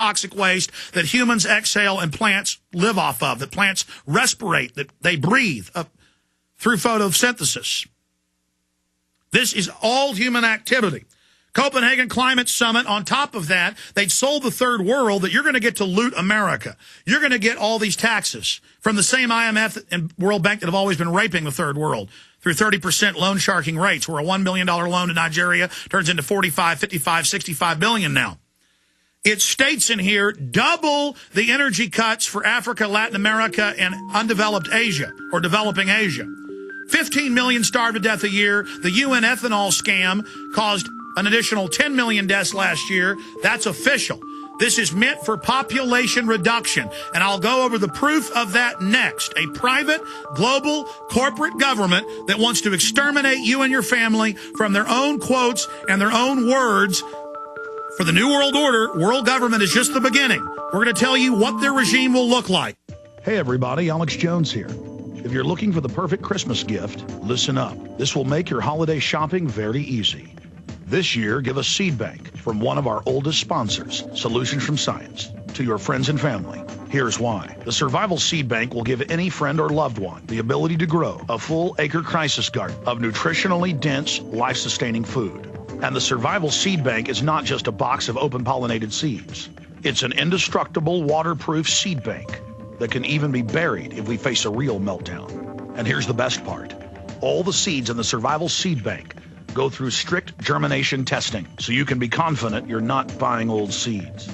toxic waste that humans exhale and plants live off of, that plants respirate, that they breathe through photosynthesis. This is all human activity. Copenhagen Climate Summit, on top of that, they'd sold the third world that you're going to get to loot America. You're going to get all these taxes from the same IMF and World Bank that have always been raping the third world through 30% loan sharking rates, where a $1 million loan to Nigeria turns into 45, 55, 65 billion now. It states in here double the energy cuts for Africa, Latin America, and undeveloped Asia, or developing Asia. 15 million starved to death a year. The UN ethanol scam caused an additional 10 million deaths last year. That's official. This is meant for population reduction, and I'll go over the proof of that next. A private, global, corporate government that wants to exterminate you and your family from their own quotes and their own words. For the New World Order, world government is just the beginning. We're going to tell you what their regime will look like. Hey everybody, Alex Jones here. If you're looking for the perfect Christmas gift, listen up. This will make your holiday shopping very easy. This year, give a seed bank from one of our oldest sponsors, Solutions from Science, to your friends and family. Here's why. The Survival Seed Bank will give any friend or loved one the ability to grow a full acre crisis garden of nutritionally dense, life-sustaining food. And the Survival Seed Bank is not just a box of open-pollinated seeds. It's an indestructible, waterproof seed bank that can even be buried if we face a real meltdown. And here's the best part. All the seeds in the Survival Seed Bank go through strict germination testing, so you can be confident you're not buying old seeds.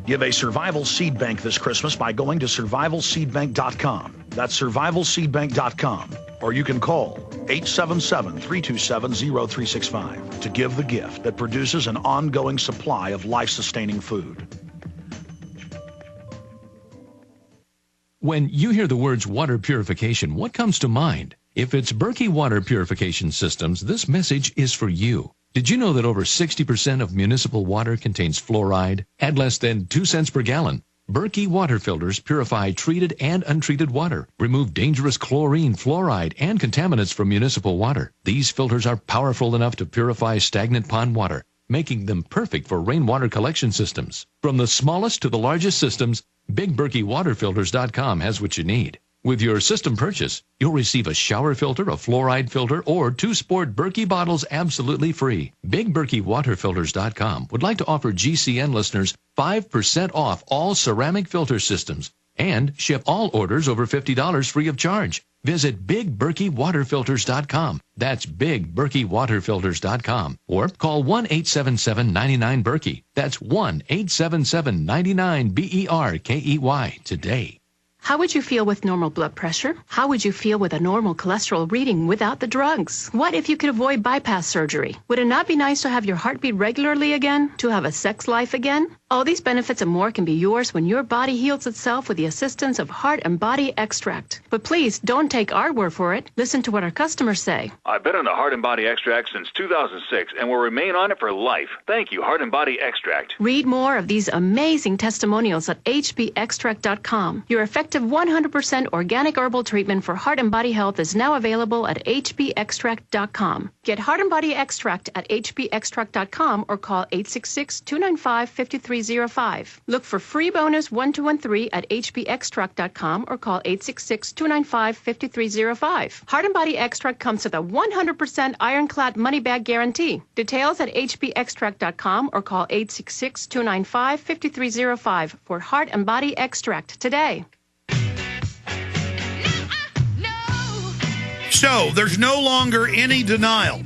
Give a Survival Seed Bank this Christmas by going to survivalseedbank.com. That's survivalseedbank.com. Or you can call 877-327-0365 to give the gift that produces an ongoing supply of life-sustaining food. When you hear the words water purification, what comes to mind? If it's Berkey Water Purification Systems, this message is for you. Did you know that over 60% of municipal water contains fluoride at less than 2 cents per gallon? Berkey water filters purify treated and untreated water, remove dangerous chlorine, fluoride, and contaminants from municipal water. These filters are powerful enough to purify stagnant pond water, making them perfect for rainwater collection systems. From the smallest to the largest systems, BigBerkeyWaterFilters.com has what you need. With your system purchase, you'll receive a shower filter, a fluoride filter, or 2 sport Berkey bottles absolutely free. BigBerkeyWaterFilters.com would like to offer GCN listeners 5% off all ceramic filter systems and ship all orders over $50 free of charge. Visit BigBerkeyWaterFilters.com. That's BigBerkeyWaterFilters.com. Or call 1-877-99-BERKEY. That's 1-877-99-BERKEY today. How would you feel with normal blood pressure? How would you feel with a normal cholesterol reading without the drugs? What if you could avoid bypass surgery? Would it not be nice to have your heart beat regularly again? To have a sex life again? All these benefits and more can be yours when your body heals itself with the assistance of Heart and Body Extract. But please, don't take our word for it. Listen to what our customers say. I've been on the Heart and Body Extract since 2006 and will remain on it for life. Thank you, Heart and Body Extract. Read more of these amazing testimonials at hbextract.com. Your effective 100% organic herbal treatment for heart and body health is now available at hbextract.com. Get Heart and Body Extract at hbextract.com or call 866-295-5305. Look for free bonus 1213 at hbextract.com or call 866-295-5305. Heart and Body Extract comes with a 100% ironclad money back guarantee. Details at hbextract.com or call 866-295-5305 for Heart and Body Extract today. So, there's no longer any denial.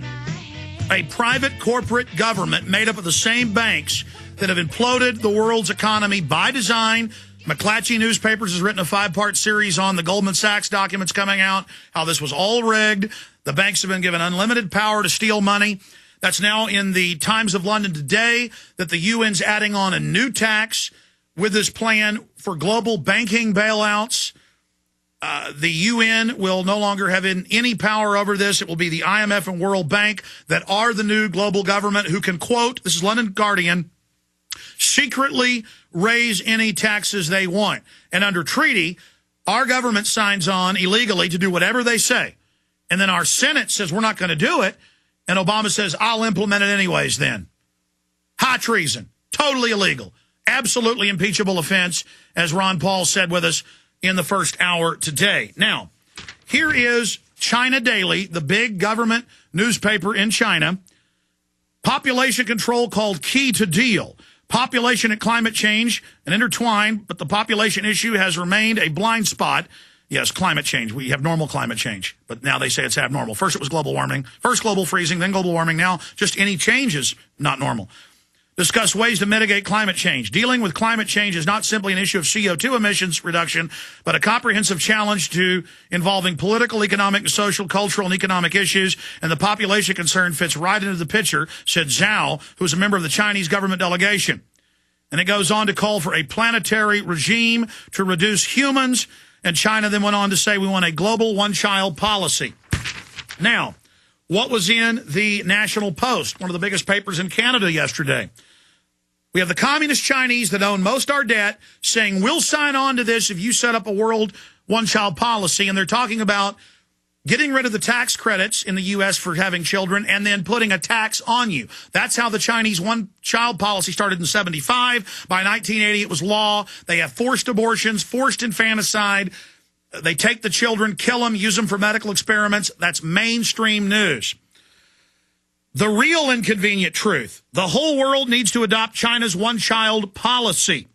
A private corporate government made up of the same banks that have imploded the world's economy by design. McClatchy Newspapers has written a 5-part series on the Goldman Sachs documents coming out, how this was all rigged. The banks have been given unlimited power to steal money. That's now in the Times of London today, that the UN's adding on a new tax with this plan for global banking bailouts. The UN will no longer have any power over this. It will be the IMF and World Bank that are the new global government who can, quote, this is London Guardian, secretly raise any taxes they want. And under treaty, our government signs on illegally to do whatever they say. And then our Senate says we're not going to do it. And Obama says, I'll implement it anyways then. High treason. Totally illegal. absolutely impeachable offense, as Ron Paul said with us in the first hour today. Now, here is China Daily, the big government newspaper in China. Population control called key to deal. Population and climate change are intertwined, but the population issue has remained a blind spot. Yes, climate change. We have normal climate change, but now they say it's abnormal. First it was global warming, first global freezing, then global warming. Now just any change is not normal. Discuss ways to mitigate climate change. Dealing with climate change is not simply an issue of CO2 emissions reduction, but a comprehensive challenge involving political, economic, social, cultural, and economic issues, and the population concern fits right into the picture, said Zhao, who is a member of the Chinese government delegation. And it goes on to call for a planetary regime to reduce humans, and China then went on to say we want a global one-child policy. Now, what was in the National Post, one of the biggest papers in Canada yesterday? We have the communist Chinese that own most our debt saying, we'll sign on to this if you set up a world one-child policy. And they're talking about getting rid of the tax credits in the U.S. for having children and then putting a tax on you. That's how the Chinese one-child policy started in 75. By 1980, it was law. They have forced abortions, forced infanticide. They take the children, kill them, use them for medical experiments. That's mainstream news. The real inconvenient truth. The whole world needs to adopt China's one-child policy.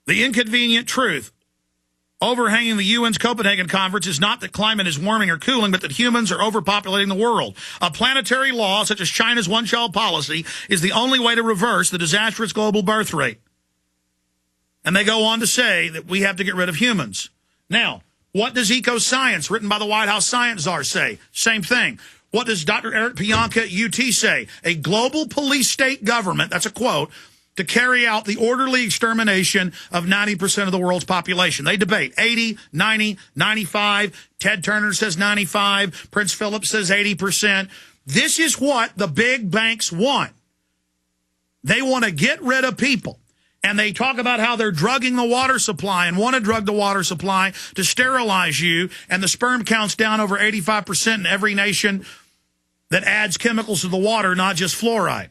The inconvenient truth overhanging the UN's Copenhagen conference is not that climate is warming or cooling, but that humans are overpopulating the world. A planetary law such as China's one-child policy is the only way to reverse the disastrous global birth rate. And they go on to say that we have to get rid of humans. Now, what does EcoScience, written by the White House science czar, say? Same thing. What does Dr. Eric Pianka at UT say? A global police state government, that's a quote, to carry out the orderly extermination of 90% of the world's population. They debate 80, 90, 95. Ted Turner says 95. Prince Philip says 80%. This is what the big banks want. They want to get rid of people. And they talk about how they're drugging the water supply and want to drug the water supply to sterilize you. And the sperm count's down over 85% in every nation that adds chemicals to the water, not just fluoride.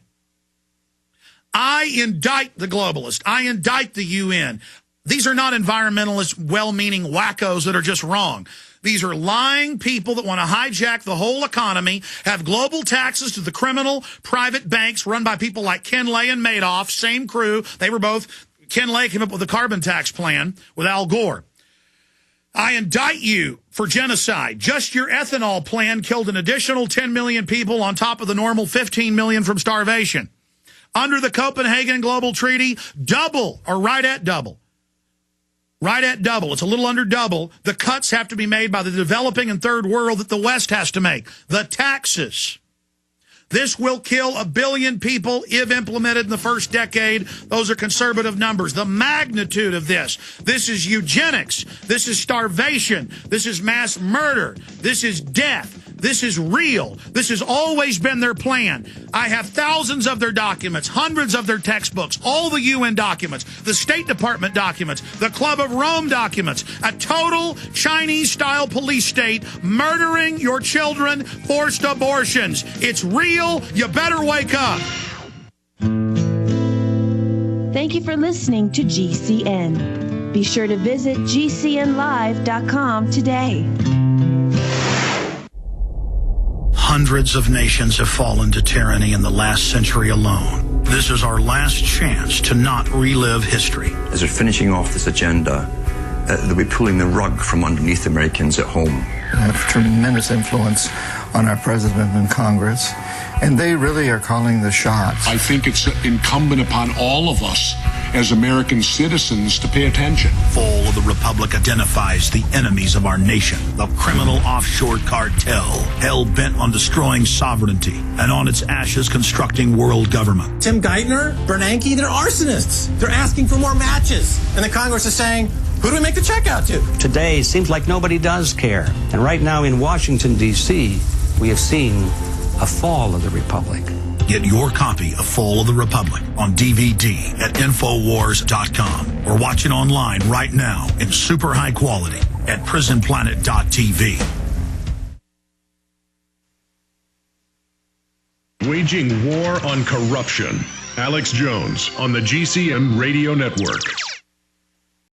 I indict the globalists. I indict the UN. These are not environmentalist, well-meaning wackos that are just wrong. These are lying people that want to hijack the whole economy, have global taxes to the criminal private banks run by people like Ken Lay and Madoff, same crew. They were both, Ken Lay came up with the carbon tax plan with Al Gore. I indict you for genocide. Just your ethanol plan killed an additional 10 million people on top of the normal 15 million from starvation. Under the Copenhagen Global Treaty, double or right at double. Right at double. It's a little under double. The cuts have to be made by the developing and third world that the West has to make. The taxes. This will kill 1 billion people if implemented in the first decade. Those are conservative numbers. The magnitude of this. This is eugenics. This is starvation. This is mass murder. This is death. This is real. This has always been their plan. I have thousands of their documents, hundreds of their textbooks, all the UN documents, the State Department documents, the Club of Rome documents, a total Chinese-style police state murdering your children, forced abortions. It's real. You better wake up. Thank you for listening to GCN. Be sure to visit GCNlive.com today. Hundreds of nations have fallen to tyranny in the last century alone. This is our last chance to not relive history. As they're finishing off this agenda, they'll be pulling the rug from underneath Americans at home. I have tremendous influence on our president and Congress, and they really are calling the shots. I think it's incumbent upon all of us as American citizens to pay attention. Fall of the Republic identifies the enemies of our nation, the criminal offshore cartel, hell-bent on destroying sovereignty, and on its ashes constructing world government. Tim Geithner, Bernanke, they're arsonists. They're asking for more matches. And the Congress is saying, who do we make the check out to? Today, seems like nobody does care. And right now in Washington, D.C., we have seen a fall of the Republic. Get your copy of Fall of the Republic on DVD at Infowars.com or watch it online right now in super high quality at PrisonPlanet.tv. Waging war on corruption Alex Jones on the GCN Radio Network.